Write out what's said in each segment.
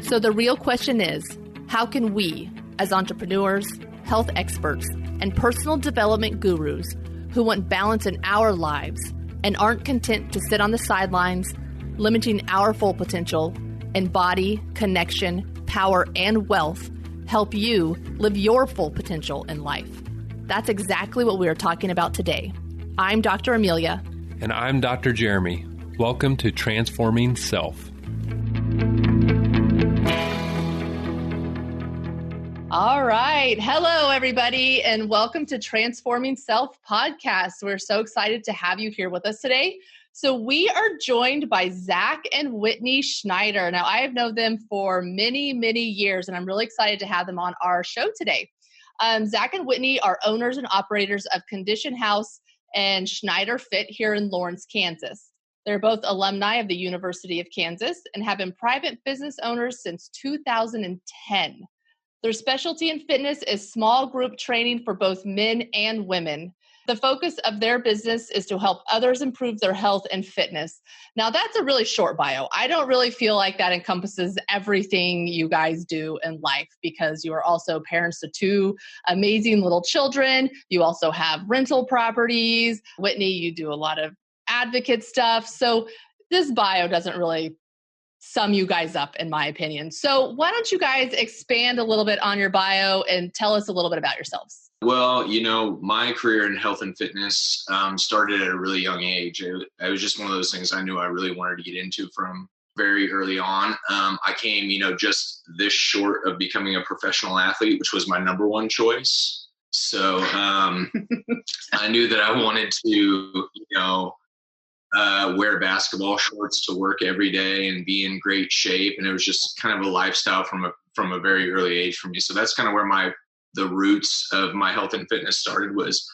So the real question is, how can we, as entrepreneurs, health experts, and personal development gurus who want balance in our lives and aren't content to sit on the sidelines, limiting our full potential in body, connection, power, and wealth, help you live your full potential in life? That's exactly what we are talking about today. I'm Dr. Amelia. And I'm Dr. Jeremy. Welcome to Transforming Self. All right. Hello, everybody, and welcome to Transforming Self podcast. We're so excited to have you here with us today. So we are joined by Zach and Whitney Schneider. Now, I have known them for many, many years, and I'm really excited to have them on our show today. Zach and Whitney are owners and operators of Kondition Haus and Schneider Fit here in Lawrence, Kansas. They're both alumni of the University of Kansas and have been private business owners since 2010. Their specialty in fitness is small group training for both men and women. The focus of their business is to help others improve their health and fitness. Now, that's a really short bio. I don't really feel like that encompasses everything you guys do in life because you are also parents to two amazing little children. You also have rental properties. Whitney, you do a lot of advocate stuff. So this bio doesn't really sum you guys up, in my opinion. So why don't you guys expand a little bit on your bio and tell us a little bit about yourselves? Well, my career in health and fitness started at a really young age. It was just one of those things I knew I really wanted to get into from very early on. I came, just this short of becoming a professional athlete, which was my number one choice. So I knew that I wanted to, wear basketball shorts to work every day and be in great shape. And it was just kind of a lifestyle from a very early age for me. So that's kind of where the roots of my health and fitness started was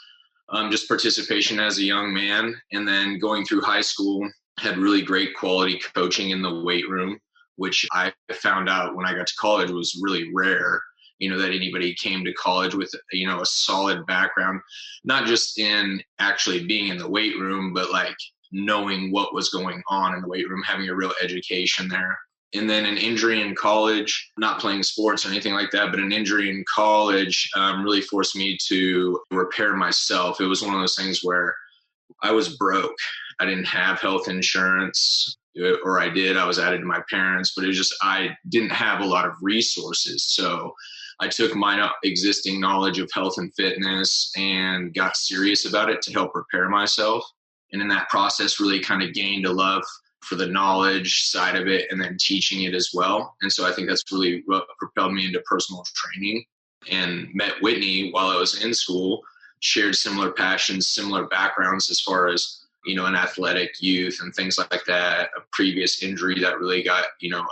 just participation as a young man. And then going through high school, had really great quality coaching in the weight room, which I found out when I got to college was really rare. That anybody came to college with, a solid background, not just in actually being in the weight room, but like knowing what was going on in the weight room, having a real education there. And then an injury in college, not playing sports or anything like that, but an injury in college really forced me to repair myself. It was one of those things where I was broke. I didn't have health insurance, or I did. I was added to my parents, but it was just I didn't have a lot of resources. So I took my existing knowledge of health and fitness and got serious about it to help repair myself. And in that process, really kind of gained a love for the knowledge side of it and then teaching it as well. And so I think that's really what propelled me into personal training, and met Whitney while I was in school, shared similar passions, similar backgrounds as far as, an athletic youth and things like that, a previous injury that really got,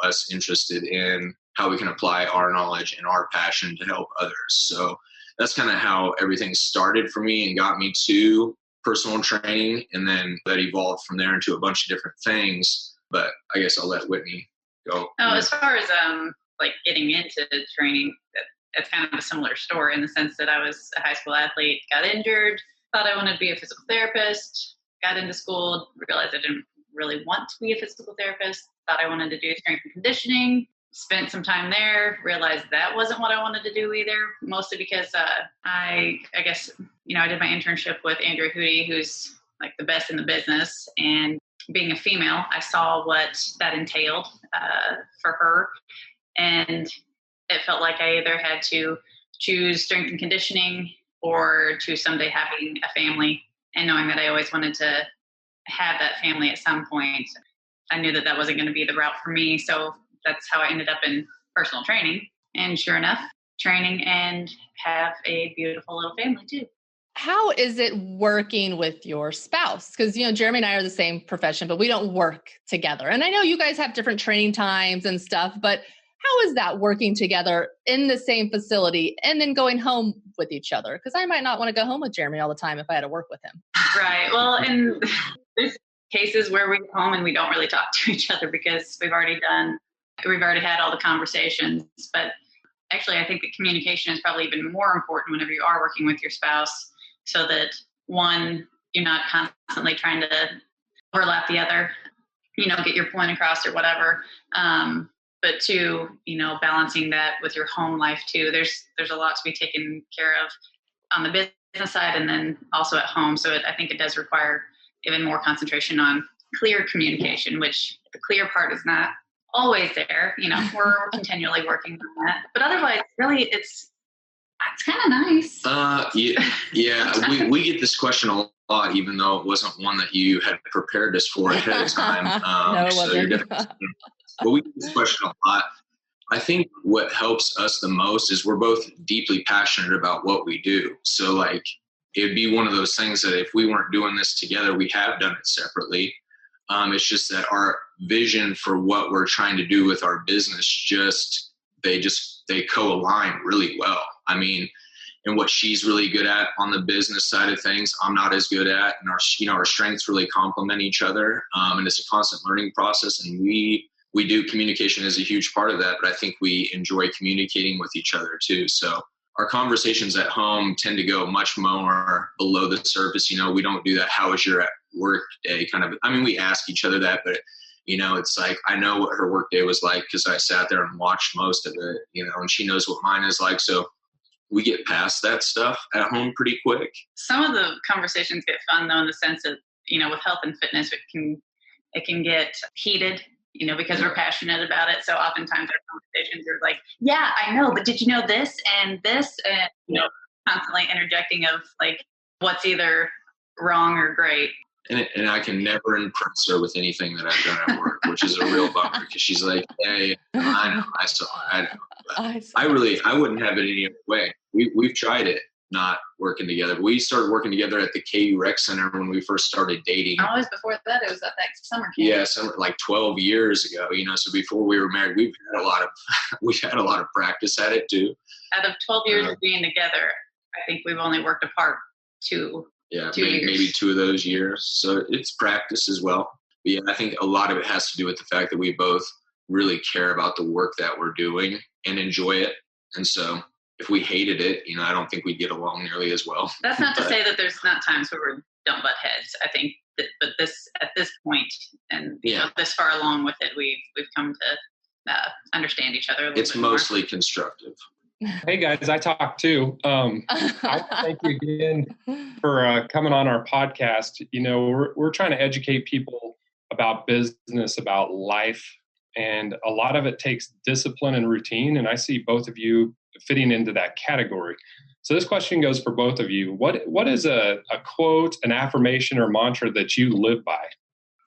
us interested in how we can apply our knowledge and our passion to help others. So that's kind of how everything started for me and got me to personal training. And then that evolved from there into a bunch of different things. But I guess I'll let Whitney go. Oh, as far as getting into training, it's kind of a similar story in the sense that I was a high school athlete, got injured, thought I wanted to be a physical therapist, got into school, realized I didn't really want to be a physical therapist, thought I wanted to do strength and conditioning. Spent some time there, realized that wasn't what I wanted to do either, mostly because I guess, I did my internship with Andrea Hootie, who's like the best in the business. And being a female, I saw what that entailed for her. And it felt like I either had to choose strength and conditioning or to someday having a family. And knowing that I always wanted to have that family at some point, I knew that wasn't going to be the route for me. So that's how I ended up in personal training. And sure enough, training and have a beautiful little family too. How is it working with your spouse? Because, Jeremy and I are the same profession, but we don't work together. And I know you guys have different training times and stuff, but how is that working together in the same facility and then going home with each other? Because I might not want to go home with Jeremy all the time if I had to work with him. Right. Well, and there's cases where we go home and we don't really talk to each other because we've already had all the conversations. But actually, I think that communication is probably even more important whenever you are working with your spouse, so that one, you're not constantly trying to overlap the other, get your point across or whatever. but two, balancing that with your home life too. There's a lot to be taken care of on the business side and then also at home. So I think it does require even more concentration on clear communication, which the clear part is not always there. We're continually working on that. But otherwise, really, it's kind of nice. Yeah. We get this question a lot, even though it wasn't one that you had prepared us for ahead of time. No, it wasn't. But we get this question a lot. I think what helps us the most is we're both deeply passionate about what we do. So like, it'd be one of those things that if we weren't doing this together, we have done it separately. It's just that our vision for what we're trying to do with our business they co-align really well. I mean, and what she's really good at on the business side of things, I'm not as good at, and our strengths really complement each other. And it's a constant learning process, and we do communication is a huge part of that, but I think we enjoy communicating with each other too. So our conversations at home tend to go much more below the surface. We don't do that. How was your work day? Kind of, we ask each other that, but it's like, I know what her work day was like because I sat there and watched most of it, and she knows what mine is like. So we get past that stuff at home pretty quick. Some of the conversations get fun though, in the sense that, with health and fitness, it can get heated, because we're passionate about it. So oftentimes our conversations are like, yeah, I know, but did you know this and this? And, constantly interjecting of like what's either wrong or great. And I can never impress her with anything that I've done at work, which is a real bummer because she's like, hey, I know, I saw, I know. But I wouldn't have it any other way. We've tried it, not working together. We started working together at the KU Rec Center when we first started dating. Always before that, it was at that summer camp. Yeah, like 12 years ago. So before we were married, we've had a lot of practice at it too. Out of 12 years of being together, I think we've only worked apart two years. Maybe 2 of those years. So it's practice as well. But yeah, I think a lot of it has to do with the fact that we both really care about the work that we're doing and enjoy it. And so if we hated it, I don't think we'd get along nearly as well. That's not to say that there's not times where we don't butt heads. I think that, but at this point, and this far along with it, we've come to understand each other a little bit more. It's mostly constructive. Hey guys, I talk too. I thank you again for coming on our podcast. We're trying to educate people about business, about life, and a lot of it takes discipline and routine. And I see both of you fitting into that category. So this question goes for both of you. What is a quote, an affirmation, or mantra that you live by?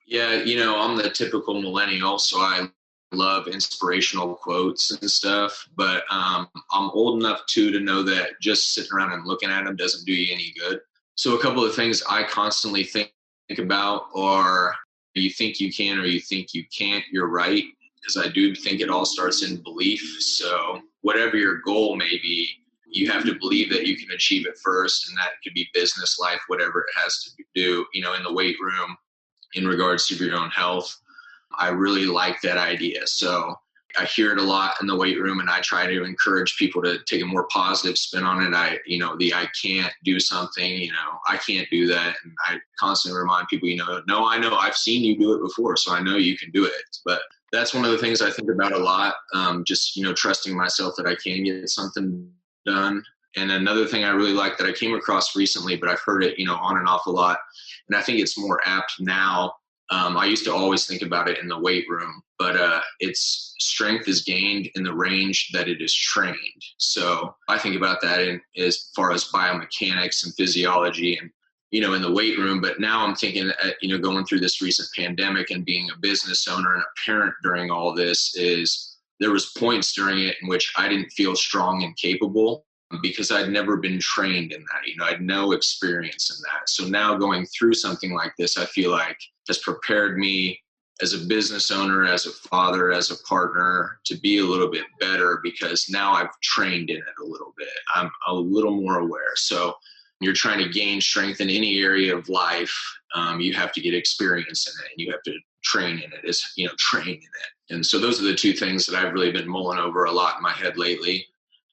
Yeah, I'm the typical millennial, so I love inspirational quotes and stuff, but I'm old enough too to know that just sitting around and looking at them doesn't do you any good. So a couple of things I constantly think about are, you think you can or you think you can't, you're right, because I do think it all starts in belief. So whatever your goal may be, you have to believe that you can achieve it first, and that could be business, life, whatever it has to do, in the weight room, in regards to your own health. I really like that idea. So I hear it a lot in the weight room, and I try to encourage people to take a more positive spin on it. I can't do something, I can't do that. And I constantly remind people, no, I know I've seen you do it before, so I know you can do it. But that's one of the things I think about a lot. Just, trusting myself that I can get something done. And another thing I really like that I came across recently, but I've heard it, on and off a lot, and I think it's more apt now. I used to always think about it in the weight room, but its strength is gained in the range that it is trained. So I think about that as far as biomechanics and physiology and, in the weight room. But now I'm thinking, going through this recent pandemic and being a business owner and a parent during all this, is there was points during it in which I didn't feel strong and capable because I'd never been trained in that. I had no experience in that. So now going through something like this, I feel like has prepared me as a business owner, as a father, as a partner, to be a little bit better, because now I've trained in it a little bit. I'm a little more aware. So you're trying to gain strength in any area of life. You have to get experience in it, and you have to train in it, train in it. And so those are the two things that I've really been mulling over a lot in my head lately.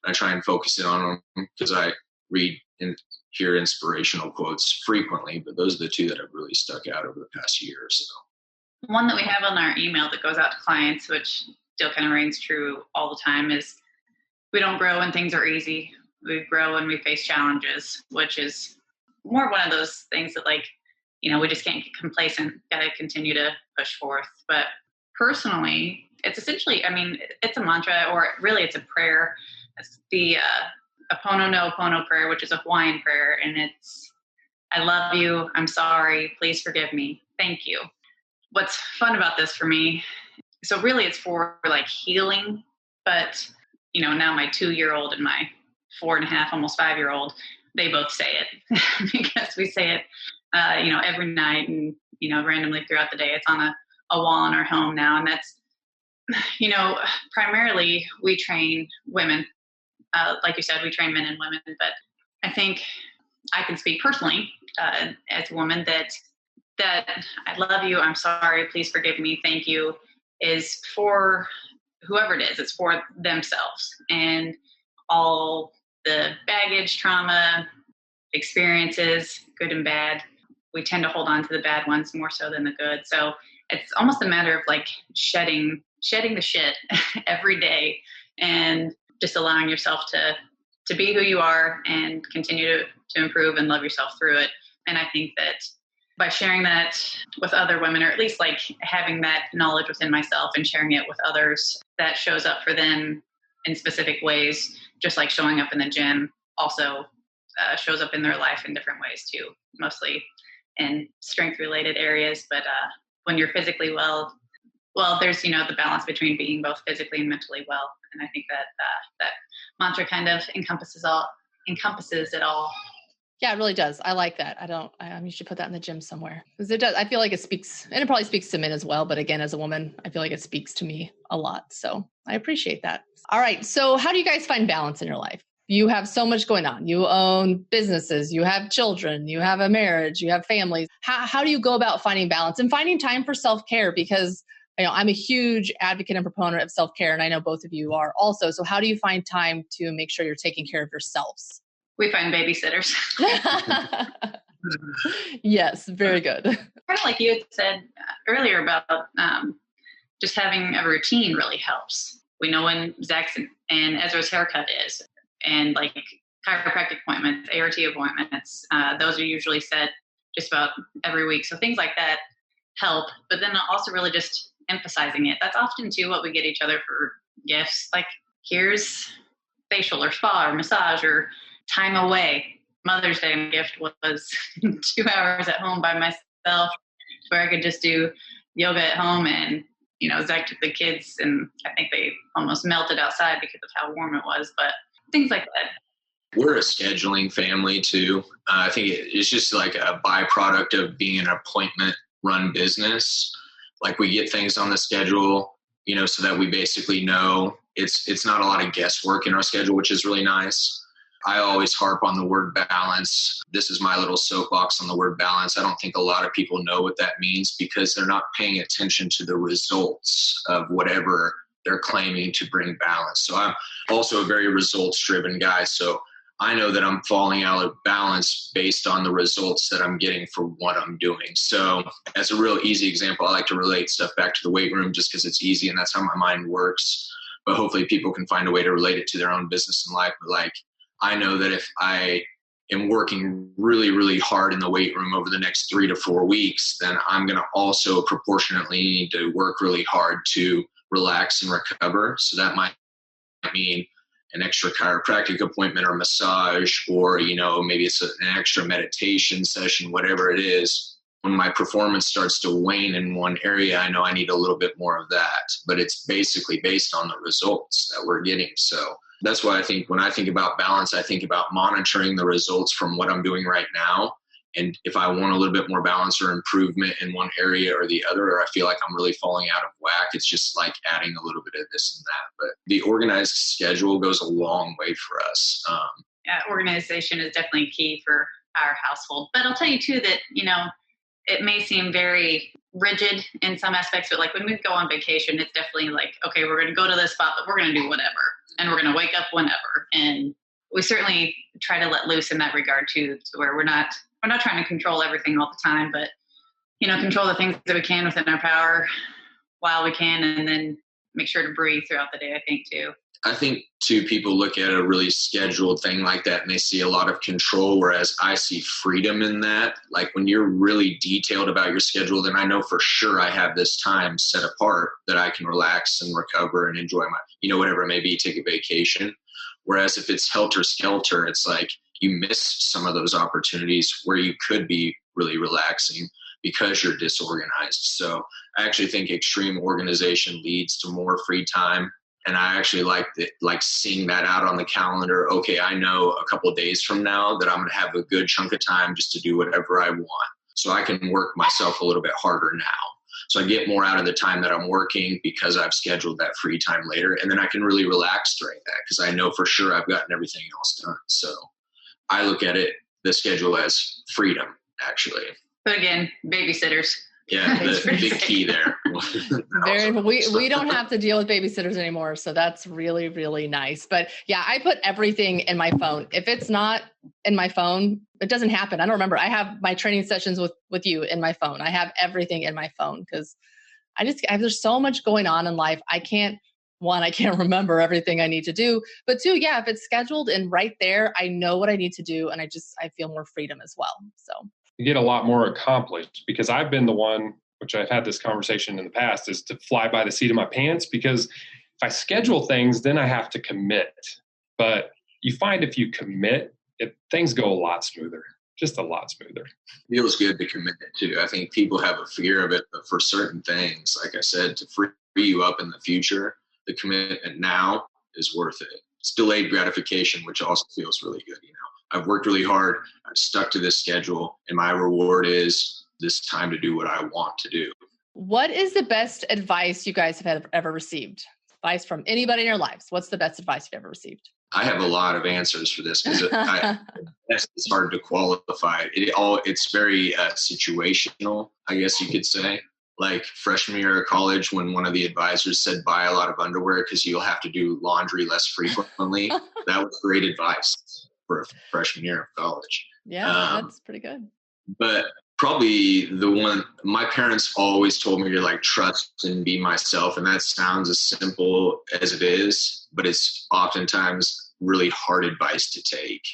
I try and focus in on them because I read and hear inspirational quotes frequently, but those are the two that have really stuck out over the past year or so. One that we have on our email that goes out to clients, which still kind of reigns true all the time is we don't grow when things are easy. We grow when we face challenges, which is more one of those things that we just can't get complacent, got to continue to push forth. But personally, it's essentially, it's a mantra, or really it's a prayer. It's the Apono no Apono prayer, which is a Hawaiian prayer. And it's, I love you. I'm sorry. Please forgive me. Thank you. What's fun about this for me, so really it's for healing, but now my 2-year-old and my 4.5, almost 5-year-old, they both say it because we say it, every night and, randomly throughout the day. It's on a wall in our home now. And that's, primarily we train women. Like you said, we train men and women, but I think I can speak personally as a woman that I love you. I'm sorry. Please forgive me. Thank you is for whoever it is. It's for themselves and all the baggage, trauma, experiences, good and bad. We tend to hold on to the bad ones more so than the good. So it's almost a matter of shedding the shit every day and just allowing yourself to be who you are and continue to improve and love yourself through it. And I think that by sharing that with other women, or at least having that knowledge within myself and sharing it with others, that shows up for them in specific ways, just like showing up in the gym also shows up in their life in different ways too, mostly in strength related areas. But when you're physically well, there's, the balance between being both physically and mentally well. And I think that mantra kind of encompasses it all. Yeah, it really does. I like that. You should put that in the gym somewhere because it does. I feel like it speaks, and it probably speaks to men as well. But again, as a woman, I feel like it speaks to me a lot. So I appreciate that. All right. So how do you guys find balance in your life? You have so much going on. You own businesses, you have children, you have a marriage, you have families. How do you go about finding balance and finding time for self-care? Because I'm a huge advocate and proponent of self-care, and I know both of you are also. So how do you find time to make sure you're taking care of yourselves? We find babysitters. Yes, very good. Kind of like you had said earlier about just having a routine really helps. We know when Zach's and Ezra's haircut is, and chiropractic appointments, ART appointments, those are usually set just about every week. So things like that help, but then also really just emphasizing it. That's often too what we get each other for gifts. Here's facial or spa or massage or time away. Mother's Day gift was 2 hours at home by myself where I could just do yoga at home. And, Zach took the kids and I think they almost melted outside because of how warm it was, but things like that. We're a scheduling family too. I think it's just a byproduct of being an appointment run business. We get things on the schedule, so that we basically know it's not a lot of guesswork in our schedule, which is really nice. I always harp on the word balance. This is my little soapbox on the word balance. I don't think a lot of people know what that means because they're not paying attention to the results of whatever they're claiming to bring balance. So I'm also a very results-driven guy. So I know that I'm falling out of balance based on the results that I'm getting for what I'm doing. So as a real easy example, I like to relate stuff back to the weight room just because it's easy and that's how my mind works. But hopefully people can find a way to relate it to their own business and life. But I know that if I am working really, really hard in the weight room over the next 3 to 4 weeks, then I'm going to also proportionately need to work really hard to relax and recover. So that might mean an extra chiropractic appointment or massage, or, maybe it's an extra meditation session, whatever it is. When my performance starts to wane in one area, I know I need a little bit more of that, but it's basically based on the results that we're getting. So that's why I think when I think about balance, I think about monitoring the results from what I'm doing right now. And if I want a little bit more balance or improvement in one area or the other, or I feel like I'm really falling out of whack, it's just adding a little bit of this and that. But the organized schedule goes a long way for us. Yeah, organization is definitely key for our household. But I'll tell you too that, it may seem very rigid in some aspects, but when we go on vacation, it's definitely okay, we're going to go to this spot, but we're going to do whatever. And we're going to wake up whenever. And we certainly try to let loose in that regard too, to where we're not trying to control everything all the time, but, control the things that we can within our power while we can. And then make sure to breathe throughout the day, I think, too. I think, too, people look at a really scheduled thing like that and they see a lot of control, whereas I see freedom in that. Like when you're really detailed about your schedule, then I know for sure I have this time set apart that I can relax and recover and enjoy my, whatever it may be, take a vacation. Whereas if it's helter-skelter, it's like you miss some of those opportunities where you could be really relaxing because you're disorganized. So I actually think extreme organization leads to more free time. And I actually like seeing that out on the calendar. Okay, I know a couple of days from now that I'm going to have a good chunk of time just to do whatever I want. So I can work myself a little bit harder now. So I get more out of the time that I'm working because I've scheduled that free time later. And then I can really relax during that because I know for sure I've gotten everything else done. So I look at the schedule as freedom, actually. But again, babysitters. Yeah, the big key there. We don't have to deal with babysitters anymore. So that's really, really nice. But yeah, I put everything in my phone. If it's not in my phone, it doesn't happen. I don't remember. I have my training sessions with you in my phone. I have everything in my phone because there's so much going on in life. I can't remember everything I need to do. But two, yeah, if it's scheduled and right there, I know what I need to do. And I feel more freedom as well. So you get a lot more accomplished because I've been the one, which I've had this conversation in the past, is to fly by the seat of my pants because if I schedule things, then I have to commit. But you find if you commit, things go a lot smoother, just a lot smoother. Feels good to commit to. I think people have a fear of it, but for certain things, like I said, to free you up in the future, the commitment now is worth it. It's delayed gratification, which also feels really good. I've worked really hard. I've stuck to this schedule, and my reward is this time to do what I want to do. What is the best advice you guys have ever received? Advice from anybody in your lives. What's the best advice you've ever received? I have a lot of answers for this because it's hard to qualify. It's very situational, I guess you could say. Like freshman year of college, when one of the advisors said, buy a lot of underwear because you'll have to do laundry less frequently. That was great advice for a freshman year of college. Yeah, that's pretty good. But probably the one, my parents always told me to trust and be myself. And that sounds as simple as it is, but it's oftentimes really hard advice to take,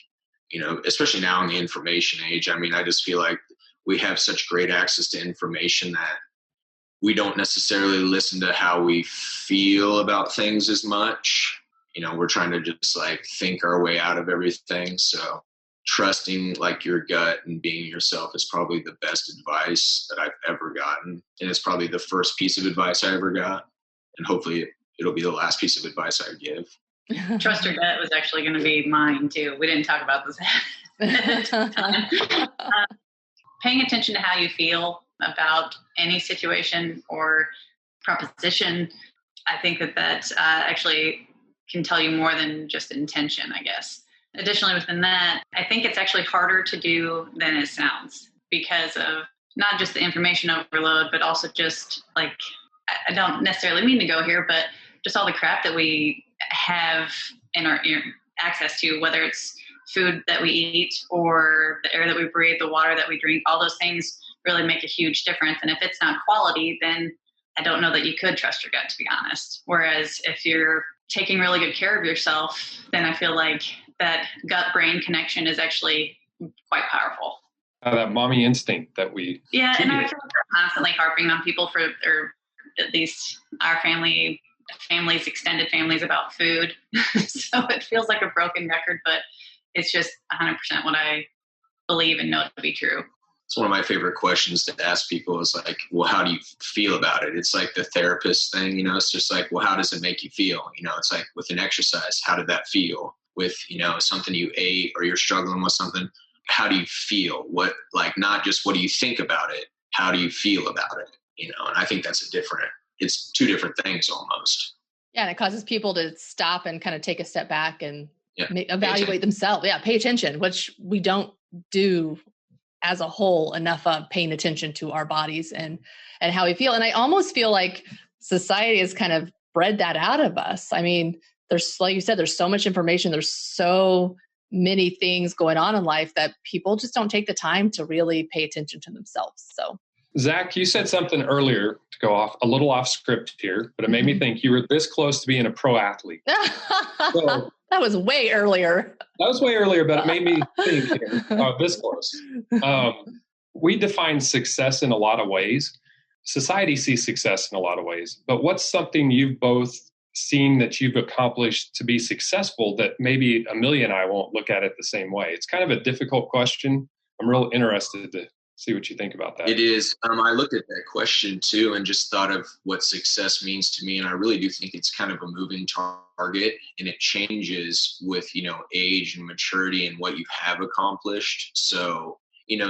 especially now in the information age. I mean, I just feel like we have such great access to information that we don't necessarily listen to how we feel about things as much. We're trying to just think our way out of everything. So trusting your gut and being yourself is probably the best advice that I've ever gotten. And it's probably the first piece of advice I ever got. And hopefully it'll be the last piece of advice I give. Trust your gut was actually going to be mine too. We didn't talk about this paying attention to how you feel about any situation or proposition. I think that actually can tell you more than just intention, I guess. Additionally, within that, I think it's actually harder to do than it sounds because of not just the information overload, but also just I don't necessarily mean to go here, but just all the crap that we have in our access to, whether it's food that we eat or the air that we breathe, the water that we drink, all those things really make a huge difference. And if it's not quality, then I don't know that you could trust your gut, to be honest. Whereas if you're taking really good care of yourself, then I feel like that gut-brain connection is actually quite powerful. That mommy instinct that we... Yeah, and I feel like we're constantly harping on people or at least our families, extended families, about food. So it feels like a broken record, but it's just 100% what I believe and know to be true. It's one of my favorite questions to ask people is well, how do you feel about it? It's like the therapist thing, it's just well, how does it make you feel? It's with an exercise, how did that feel? With, something you ate or you're struggling with something, how do you feel? What, not just what do you think about it? How do you feel about it? And I think it's two different things almost. Yeah. And it causes people to stop and kind of take a step back and evaluate themselves. Yeah. Pay attention, which we don't do as a whole enough of paying attention to our bodies and how we feel. And I almost feel like society has kind of bred that out of us. I mean, there's, like you said, there's so much information. There's so many things going on in life that people just don't take the time to really pay attention to themselves. So Zach, you said something earlier to go off a little off script here, but it made me think you were this close to being a pro athlete. So, that was way earlier. That was way earlier, but it made me think here, this close. We define success in a lot of ways. Society sees success in a lot of ways, but what's something you've both seen that you've accomplished to be successful that maybe Amelia and I won't look at it the same way? It's kind of a difficult question. I'm real interested to see what you think about that. It is. I looked at that question too and just thought of what success means to me. And I really do think it's kind of a moving target, and it changes with, age and maturity and what you have accomplished. So,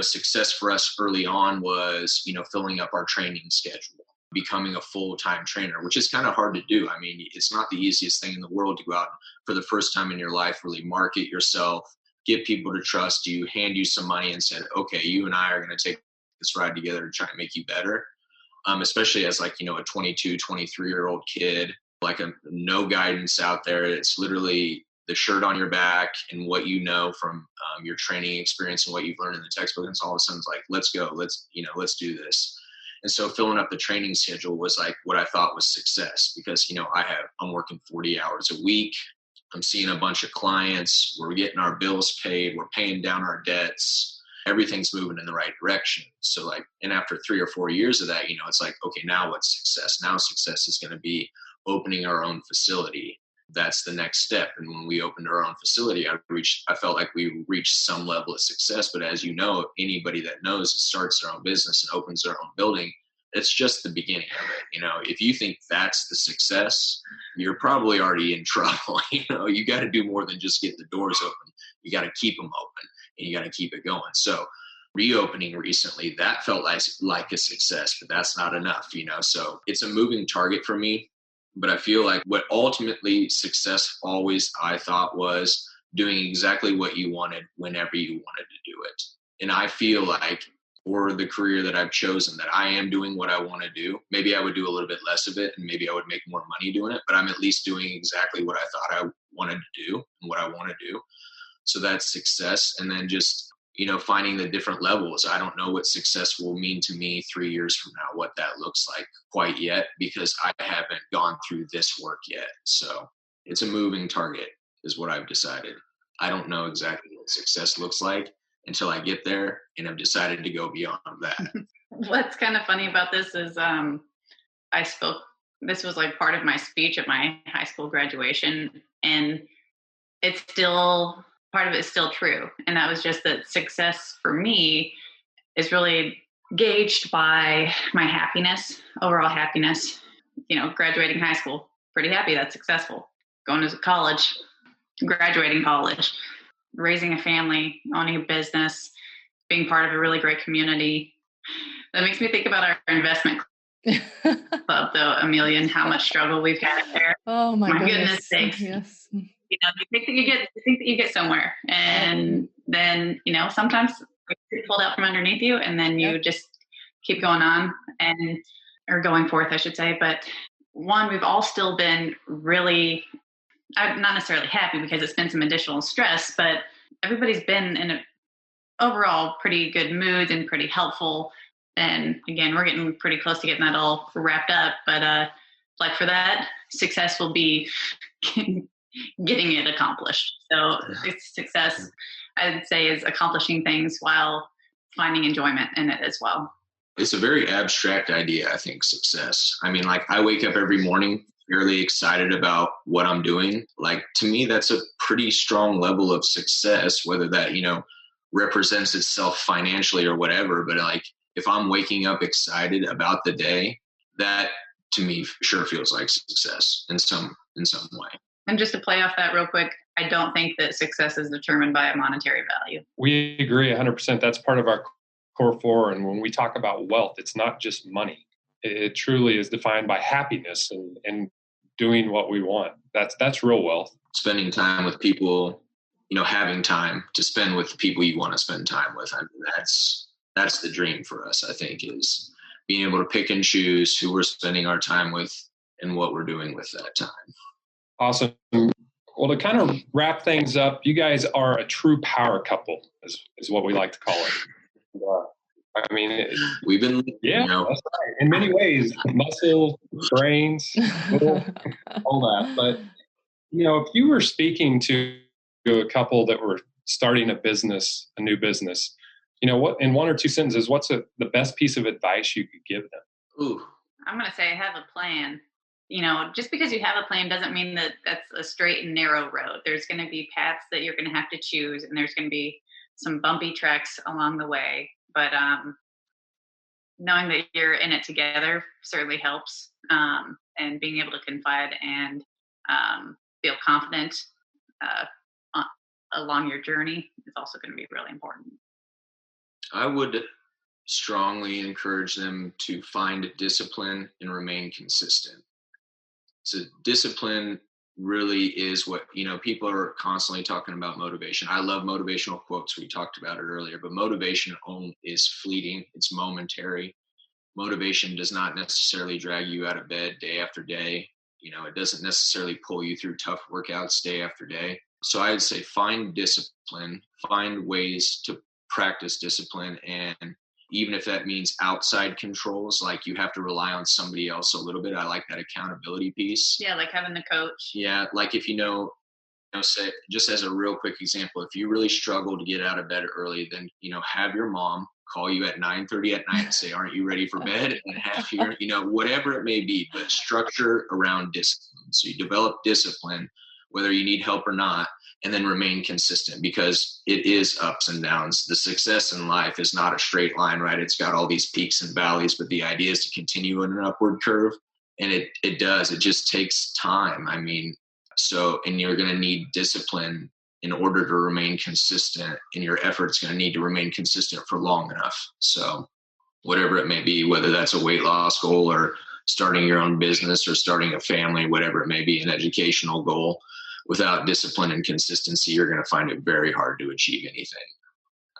success for us early on was, filling up our training schedule, becoming a full-time trainer, which is kind of hard to do. I mean, it's not the easiest thing in the world to go out for the first time in your life, really market yourself, get people to trust you, hand you some money and said, okay, you and I are going to take this ride together to try and make you better. Especially as a 22, 23-year-old kid, no guidance out there. It's literally the shirt on your back and what you know from your training experience and what you've learned in the textbook. And so all of a sudden it's like, let's go, let's do this. And so filling up the training schedule was what I thought was success, because, I'm working 40 hours a week. I'm seeing a bunch of clients. We're getting our bills paid. We're paying down our debts. Everything's moving in the right direction. So and after 3 or 4 years of that, it's okay, now what's success? Now success is going to be opening our own facility. That's the next step. And when we opened our own facility, I felt like we reached some level of success. But as you know, anybody that knows starts their own business and opens their own building, it's just the beginning of it. If you think that's the success, you're probably already in trouble. You got to do more than just get the doors open. You got to keep them open, and you got to keep it going. So reopening recently, that felt like a success, but that's not enough, so it's a moving target for me. But I feel like what ultimately success always I thought was doing exactly what you wanted whenever you wanted to do it. And I feel like for the career that I've chosen, that I am doing what I want to do. Maybe I would do a little bit less of it, and maybe I would make more money doing it, but I'm at least doing exactly what I thought I wanted to do and what I want to do. So that's success. And then just, finding the different levels. I don't know what success will mean to me 3 years from now, what that looks like quite yet, because I haven't gone through this work yet. So it's a moving target is what I've decided. I don't know exactly what success looks like until I get there, and I've decided to go beyond that. What's kind of funny about this is this was part of my speech at my high school graduation, and it's still, part of it is still true. And that was just that success for me is really gauged by my happiness, overall happiness. Graduating high school, pretty happy, that's successful. Going to college, graduating college, raising a family, owning a business, being part of a really great community. That makes me think about our investment club, though, Amelia, and how much struggle we've had there. Oh my goodness sakes. Yes. You think that you get somewhere, and then sometimes it's pulled out from underneath you, and then you just keep going on or going forth, I should say. But we've all still been really, not necessarily happy because it's been some additional stress, but everybody's been in an overall pretty good mood and pretty helpful. And again, we're getting pretty close to getting that all wrapped up. But for that, success will be getting it accomplished. So it's success, I'd say, is accomplishing things while finding enjoyment in it as well. It's a very abstract idea, I think, success. I mean, I wake up every morning fairly excited about what I'm doing. To me, that's a pretty strong level of success, whether that, represents itself financially or whatever. But if I'm waking up excited about the day, that to me sure feels like success in some way. And just to play off that real quick, I don't think that success is determined by a monetary value. We agree 100%. That's part of our core four. And when we talk about wealth, it's not just money. It truly is defined by happiness and doing what we want. That's real wealth. Spending time with people, having time to spend with the people you want to spend time with. I mean, that's the dream for us, I think, is being able to pick and choose who we're spending our time with and what we're doing with that time. Awesome. Well, to kind of wrap things up, you guys are a true power couple, is what we like to call it. I mean, we've been, that's right. In many ways, muscle, brains, all that. But, if you were speaking to a couple that were starting a new business, what, in one or two sentences, what's the best piece of advice you could give them? Ooh, I'm going to say have a plan. Just because you have a plan doesn't mean that that's a straight and narrow road. There's going to be paths that you're going to have to choose, and there's going to be some bumpy tracks along the way. But knowing that you're in it together certainly helps, and being able to confide and feel confident along your journey is also going to be really important. I would strongly encourage them to find discipline and remain consistent. So discipline really is what, people are constantly talking about motivation. I love motivational quotes. We talked about it earlier, but motivation is fleeting. It's momentary. Motivation does not necessarily drag you out of bed day after day. It doesn't necessarily pull you through tough workouts day after day. So I'd say find discipline, find ways to practice discipline. And even if that means outside controls, like you have to rely on somebody else a little bit. I like that accountability piece. Yeah, like having the coach. Yeah, like if say, just as a real quick example, if you really struggle to get out of bed early, then, have your mom call you at 9:30 at night and say, aren't you ready for bed? And have your, whatever it may be, but structure around discipline. So you develop discipline, whether you need help or not, and then remain consistent, because it is ups and downs. The success in life is not a straight line, right? It's got all these peaks and valleys, but the idea is to continue on an upward curve. And it does. It just takes time. I mean, and you're going to need discipline in order to remain consistent, and your effort's going to need to remain consistent for long enough. So whatever it may be, whether that's a weight loss goal or starting your own business or starting a family, whatever it may be, an educational goal, without discipline and consistency, you're going to find it very hard to achieve anything.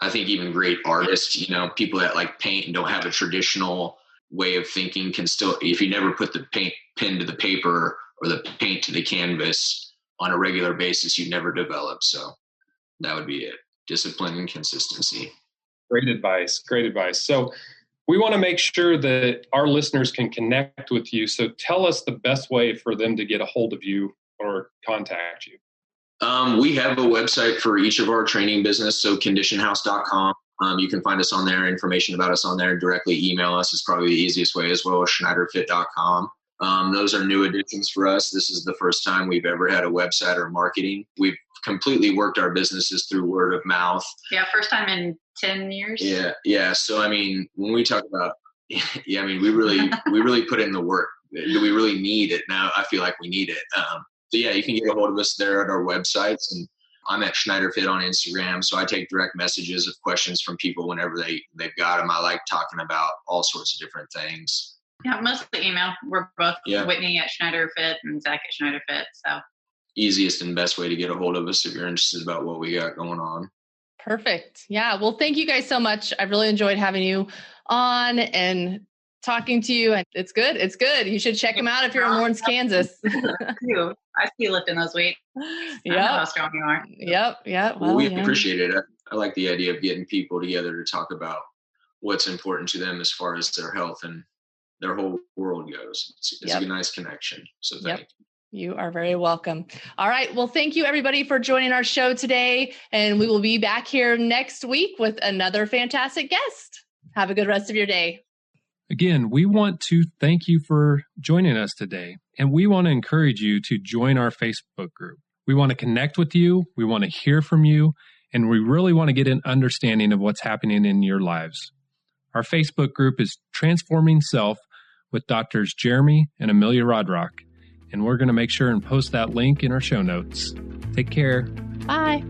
I think even great artists, people that like paint and don't have a traditional way of thinking can still, if you never put the pen to the paper or the paint to the canvas on a regular basis, you never develop. So that would be it. Discipline and consistency. Great advice. Great advice. So we want to make sure that our listeners can connect with you. So tell us the best way for them to get a hold of you or contact you. We have a website for each of our training business. So conditionhouse.com. You can find us on there, information about us on there, directly email us is probably the easiest way, as well as schneiderfit.com. Those are new additions for us. This is the first time we've ever had a website or marketing. We've completely worked our businesses through word of mouth. Yeah, first time in 10 years. Yeah. So, I mean, when we talk about, we really put in the work. Do we really need it? Now I feel like we need it. So yeah, you can get a hold of us there at our websites, and I'm at Schneider Fit on Instagram. So I take direct messages of questions from people whenever they've got them. I like talking about all sorts of different things. Yeah, mostly email. We're both Whitney at Schneider Fit and Zach at Schneider Fit. So easiest and best way to get a hold of us if you're interested about what we got going on. Perfect. Yeah. Well, thank you guys so much. I've really enjoyed having you on and talking to you. It's good. It's good. You should check them out if you're in Lawrence, Kansas. I see you lifting those weights. Yeah. I know how strong you are. Yep. Yeah. Well, we appreciate it. I like the idea of getting people together to talk about what's important to them as far as their health and their whole world goes. It's a nice connection. So thank you. You are very welcome. All right. Well, thank you everybody for joining our show today. And we will be back here next week with another fantastic guest. Have a good rest of your day. Again, we want to thank you for joining us today. And we want to encourage you to join our Facebook group. We want to connect with you. We want to hear from you. And we really want to get an understanding of what's happening in your lives. Our Facebook group is Transforming Self with Doctors Jeremy and Amelia Rodrock. And we're going to make sure and post that link in our show notes. Take care. Bye.